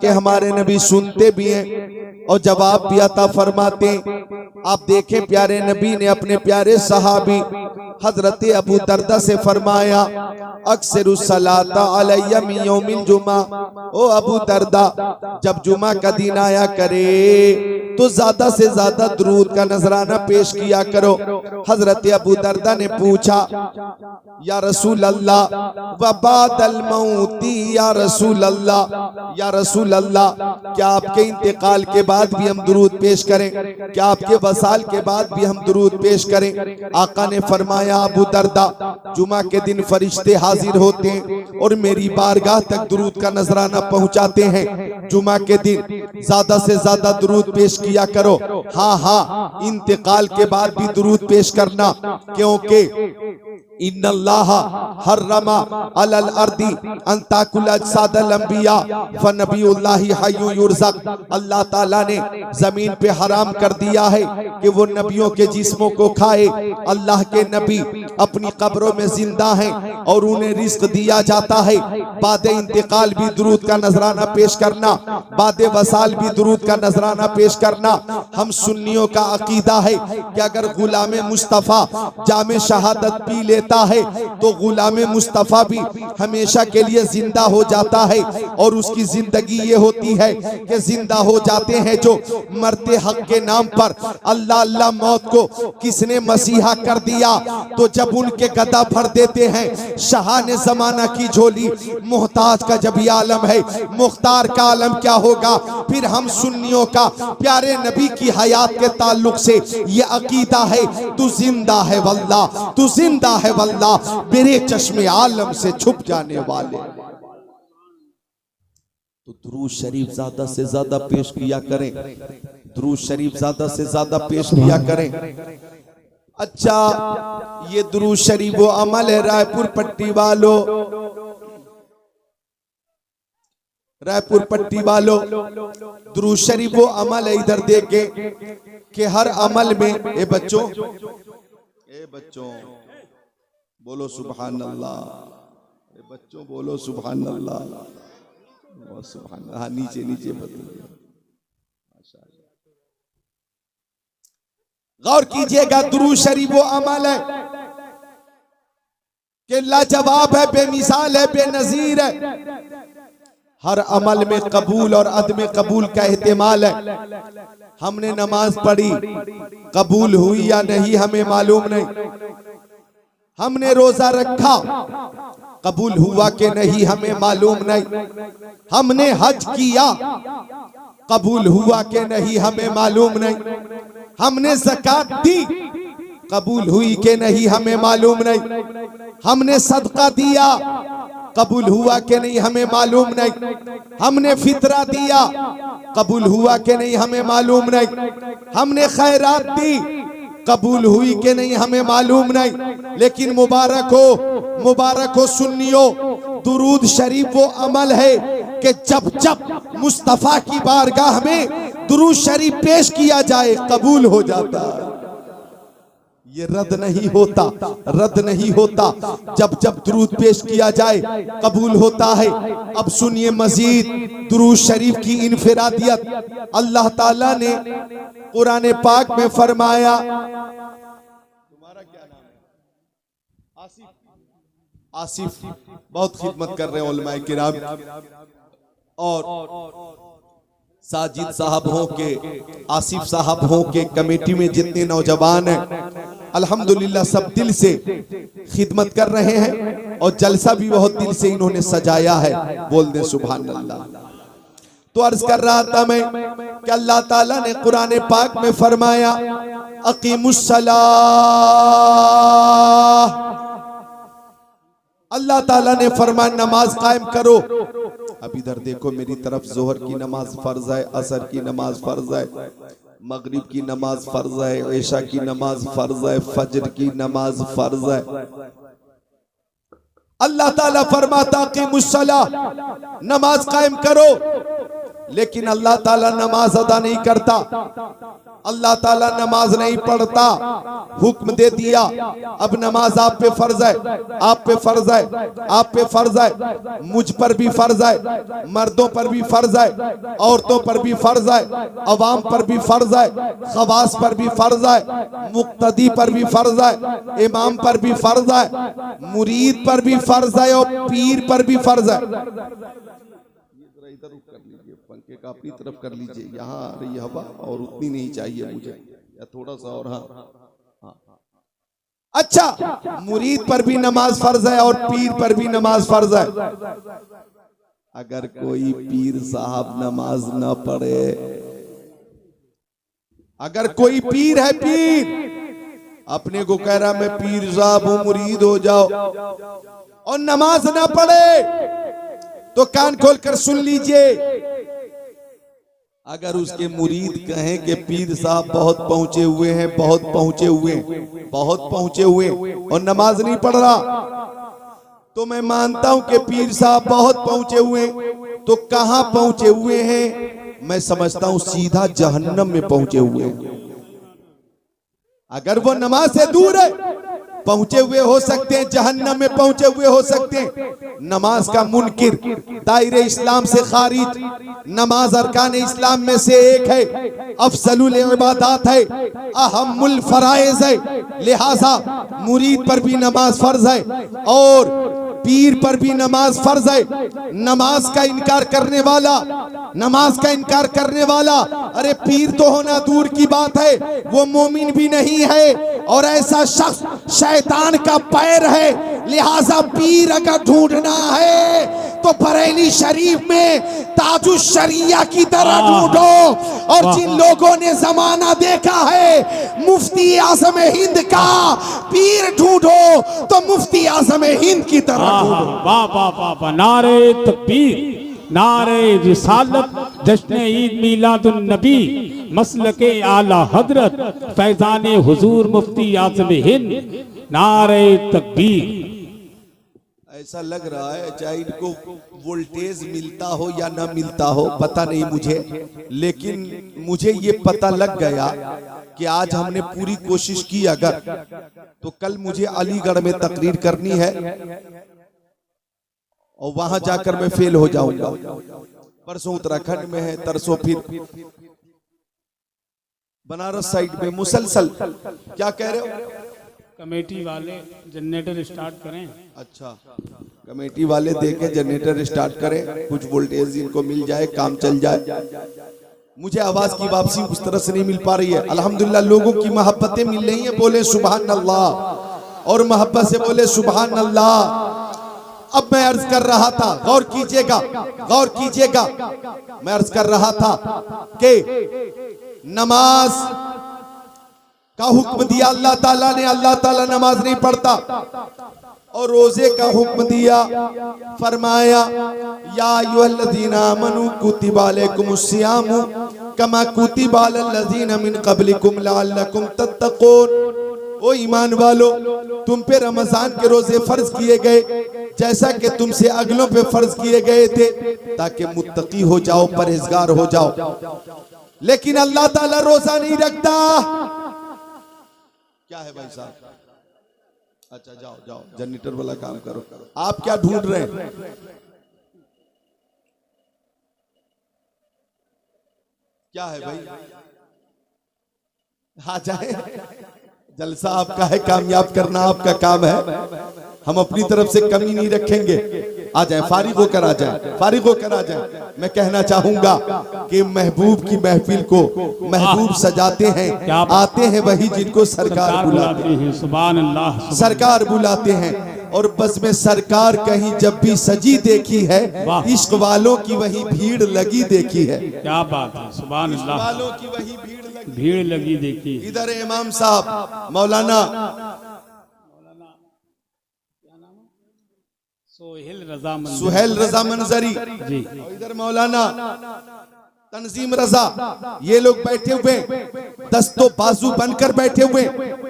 ताकि हमारे नबी सुनते भी हैं और जवाब भी अता फरमाते हैं। आप देखें प्यारे नबी ने अपने प्यारे सहाबी हजरत अबू दरदा से फरमाया, अक्सर सलाता अलैया मिन यौमिल जुमा, ओ अबू दरदा जब जुमा का दिन आया करे तो ज्यादा से ज्यादा दुरूद का नजराना पेश किया करो। हजरत अबू दरदा ने पूछा, या रसूल अल्लाह वबादल मौती, या रसूल अल्लाह, या रसूल अल्लाह, क्या आपके इंतकाल के बाद भी हम दुरूद पेश करें? क्या आपके वसाल के बाद भी हम दुरूद पेश करें? आका ने फरमाया, अबू दरदा जुमा के दिन फरिश्ते हाजिर होते हैं और मेरी बारगाह तक दुरूद का नजराना पहुंचाते हैं। जुमा के दिन ज्यादा से ज्यादा दुरूद पेश किया करो। हाँ हाँ, इंतकाल के बाद भी दुरूद पेश करना, क्योंकि इन्नल्लाह हर्रमा अलल अर्दी अन ताकुल अजसादल अंबिया फनबियुल्लाहि हय्युन युरज़क। अल्लाह ताला ने जमीन पे हराम कर दिया है कि वो नबियों के जिस्मों को खाए। अल्लाह के नबी अपनी कब्रों में जिंदा हैं और उन्हें रिस्क दिया जाता है। बाद इंतकाल भी दुरूद का नजराना पेश करना, बाद वसाल भी दुरूद का नजराना पेश करना। हम सुन्नियों का अकीदा है कि अगर गुलाम मुस्तफ़ा जामे शहादत पी लेता है तो गुलाम मुस्तफ़ा भी हमेशा के लिए जिंदा हो जाता है। और उसकी जिंदगी ये होती है कि जिंदा हो जाते हैं जो मरते हक के नाम पर अल्लाह अल्लाह मौत को किसने मसीहा कर दिया, तो जब उनके गदा भर देते हैं शहाने जमाना की झोली। मोहताज का जब ये आलम है, मुख्तार का आलम क्या होगा? फिर हम सुन्नियों का प्यारे नबी की हयात के ताल्लुक से ये अकीदा है, तू जिंदा है वल्लाह, तू जिंदा है वल्लाह, मेरे चश्मे आलम से छुप जाने वाले। तो दुरूद शरीफ ज्यादा से ज्यादा पेश किया करें, दुरूद शरीफ ज्यादा से ज्यादा पेश किया करें। अच्छा, ये दुरूद शरीफ वो अमल है रायपुर पट्टी वालों, रायपुर पट्टी वालों, दुरूद शरीफ वो अमल है, इधर देखे कि हर अमल में ए बच्चों बोलो सुभान अल्लाह, बच्चों बोलो सुभान अल्लाह, सुभान अल्लाह। हाँ, नीचे नीचे बदलो। गौर कीजिएगा, दुरूद शरीफ वो अमल है कि लाजवाब है, बेमिसाल है, बेनजीर है। हर अमल में कबूल और अदम कबूल का एहतिमाल है। हमने नमाज पढ़ी, कबूल हुई या नहीं हमें मालूम नहीं। हमने रोजा रखा, कबूल हुआ कि नहीं हमें मालूम नहीं। हमने हज किया, कबूल हुआ कि नहीं हमें मालूम नहीं। हमने ज़कात दी, कबूल हुई कि नहीं हमें मालूम नहीं। हमने सदका दिया, कबूल हुआ कि नहीं हमें मालूम नहीं। हमने फितरा दिया, कबूल हुआ कि नहीं हमें मालूम नहीं। हमने खैरात दी, कबूल हुई कि नहीं हमें मालूम नहीं। लेकिन मुबारक हो सुन्नियों, दुरूद शरीफ वो अमल है कि जब जब मुस्तफ़ा की बारगाह में दुरूद शरीफ पेश किया जाए कबूल हो जाता है। ये रद्द नहीं होता, रद्द नहीं होता। जब जब दुरूद पेश किया जाए कबूल होता है। अब सुनिए मजीद दुरूद शरीफ की इनफिरादियत। अल्लाह ताला ने कुरान पाक में फरमाया, तुम्हारा क्या नाम है? आसिफ। आसिफ बहुत खिदमत कर रहे हैं उलमाए किराम, और साजिद साहब हो के, आसिफ साहब हो के, कमेटी में जितने नौजवान हैं अल्हम्दुलिल्लाह सब दिल से खिदमत कर रहे हैं और जलसा भी बहुत दिल से इन्होंने सजाया है। बोल दे सुभान अल्लाह। तो अर्ज कर रहा था मैं कि अल्लाह ताला ने कुरान पाक में फरमाया, अकीमुस्सलाह। अल्लाह ताला ने फरमाया नमाज कायम करो। अब इधर देखो मेरी तरफ, जोहर की नमाज फर्ज है, असर की नमाज फर्ज है, मगरिब की नमाज फर्ज है, ऐशा की नमाज फर्ज है, फजर की नमाज फर्ज है। अल्लाह ताला फरमाता कीमुस्सलाह, नमाज कायम करो। लेकिन अल्लाह ताला नमाज अदा नहीं करता, अल्लाह ताला नमाज नहीं पढ़ता, हुक्म दे दिया अब नमाज आप पे फर्ज है, आप पे फर्ज है, आप पे फर्ज है, मुझ पर भी फर्ज है, मर्दों पर भी फर्ज है, औरतों पर भी फर्ज है, अवाम पर भी फर्ज है, खवास पर भी फर्ज है, मुक्तदी पर भी फर्ज है, इमाम पर भी फर्ज है, मुरीद पर भी फर्ज है और पीर पर भी फर्ज है। इधर कर लीजिए, पंखे का अपनी तरफ कर लीजिए, यहाँ आ रही हवा और उतनी नहीं चाहिए मुझे, या थोड़ा सा और। हाँ, अच्छा, मुरीद पर भी नमाज फर्ज है और पीर पर भी नमाज फर्ज है। अगर कोई पीर साहब नमाज न पढ़े, अगर कोई पीर है, पीर अपने को कह रहा मैं पीर साहब हूं, मुरीद हो जाओ, और नमाज न पढ़े तो कान खोलकर सुन लीजिए, अगर उसके मुरीद कहें कि पीर साहब बहुत पहुंचे हुए हैं, बहुत पहुंचे हुए, बहुत पहुंचे हुए और नमाज नहीं पढ़ रहा, तो मैं मानता हूं कि पीर साहब बहुत पहुंचे हुए, तो कहां पहुंचे हुए हैं? मैं समझता हूं सीधा जहन्नम में पहुंचे हुए हैं। अगर वो नमाज से दूर है, पहुंचे हुए हो सकते हैं, जहन्नम में पहुंचे हुए हो सकते हैं। नमाज का मुनकिर, दायरे इस्लाम से खारिज, नमाज अरकान इस्लाम में से एक है, अफजलुल इबादात है, अहमुल फराइज है, लिहाजा मुरीद पर भी नमाज फर्ज है और पीर पर भी नमाज फर्ज है। नमाज का इनकार करने वाला, नमाज का इनकार करने वाला, अरे पीर तो होना दूर की बात है, वो मोमिन भी नहीं है और ऐसा शख्स शैतान का पैर है। लिहाजा पीर अगर ढूंढना है तो बरेली शरीफ में ताजुश शरिया की तरह ढूंढो, और जिन लोगों ने जमाना देखा है मुफ्ती आजम हिंद का पीर ढूंढो तो मुफ्ती आजम हिंद की तरह ढूंढो। वाह वाह वाह वाह, नारे तकबीर, नारे रिसालत, जश्न ईद मीलादुन नबी, मसलके आला हजरत फैजान हुजूर मुफ्ती आजम हिंद, नारे तकबीर। ऐसा लग रहा है चाहे इनको वोल्टेज मिलता हो या ना मिलता हो पता नहीं मुझे, लेकिन मुझे ये पता लग गया कि आज हमने पूरी कोशिश की अगर, तो कल मुझे अलीगढ़ में तकरीर करनी है और वहां जाकर मैं फेल हो जाऊंगा। परसों उत्तराखंड में है, तरसों फिर बनारस साइड में, मुसलसल। क्या कह रहे हो? कमेटी वाले जनरेटर स्टार्ट करें। अच्छा, कमेटी वाले देके जनरेटर स्टार्ट करें, कुछ वोल्टेज इनको मिल जाए, काम चल जाए। मुझे आवाज की वापसी उस तरह से नहीं मिल पा रही है। अल्हम्दुलिल्लाह लोगों की मोहब्बतें मिल रही हैं, बोले सुभान अल्लाह, और मोहब्बत से बोले सुभान अल्लाह। अब मैं अर्ज कर रहा था, गौर कीजिएगा, गौर कीजिएगा, मैं अर्ज कर रहा था कि नमाज का हुक्म दिया अल्लाह ताला ने, अल्लाह ताला नमाज नहीं पढ़ता, और रोजे का हुक्म दिया, फरमाया या अय्युहल्लज़ीना आमनू कुतिबा अलैकुमुस्सियामु कमा कुतिबा अलल्लज़ीना मिन क़ब्लिकुम लअल्लकुम तत्तक़ून। ओ ईमान वालो, तुम पे रमजान के रोजे फर्ज किए गए जैसा कि तुमसे अगलों पे फर्ज किए गए थे, ताकि मुत्तकी हो जाओ, परहेजगार हो जाओ। लेकिन अल्लाह ताला रोजा नहीं रखता। क्या है भाई साहब? अच्छा जाओ जाओ, जनरेटर वाला काम करो। आप क्या ढूंढ रहे हैं? क्या है भाई? आ जाए, जलसा आपका है, कामयाब करना आपका काम है, हम अपनी तरफ से कमी नहीं रखेंगे। आ जाए, फारिग होकर आ जाए, फारिग होकर आ जाए। मैं कहना चाहूंगा कि महबूब की महफिल को महबूब सजाते हैं, आते हैं वही जिनको सरकार बुलाते हैं। सुभान अल्लाह, सरकार बुलाते हैं, और बस में सरकार कहीं जब भी सजी देखी है, इश्क वालों की वही भीड़ लगी देखी है। क्या बात है, सुभान अल्लाह, वालों की वही भीड़ लगी देखी। इधर इमाम साहब मौलाना सुहेल रजा मंजरी जी, इधर मौलाना तंजीम रजा, ये लोग बैठे हुए दस्तों बाजू बनकर बैठे हुए,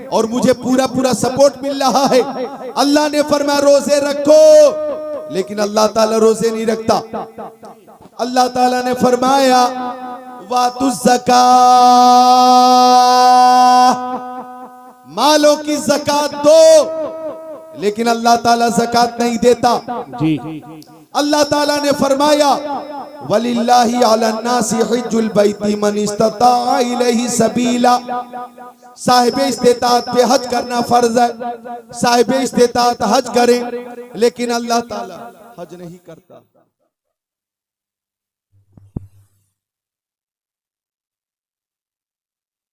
और मुझे पूरा पूरा सपोर्ट मिल रहा है। अल्लाह ने फरमाया रोजे रखो, लेकिन अल्लाह ताला रोजे नहीं रखता। अल्लाह ताला ने फरमाया वातु ज़कात, मालों की ज़कात दो, लेकिन अल्लाह ताला ज़कात नहीं देता। जी अल्लाह ताला ने फरमाया वलिल्लाहि अलन्नासि हिज्जुल बैति मन इस्तता इलैहि सबीला, साहिब इस्तिताअत पे हज करना फर्ज है, साहिब इस्तिताअत हज करें, लेकिन अल्लाह ताला हज नहीं करता।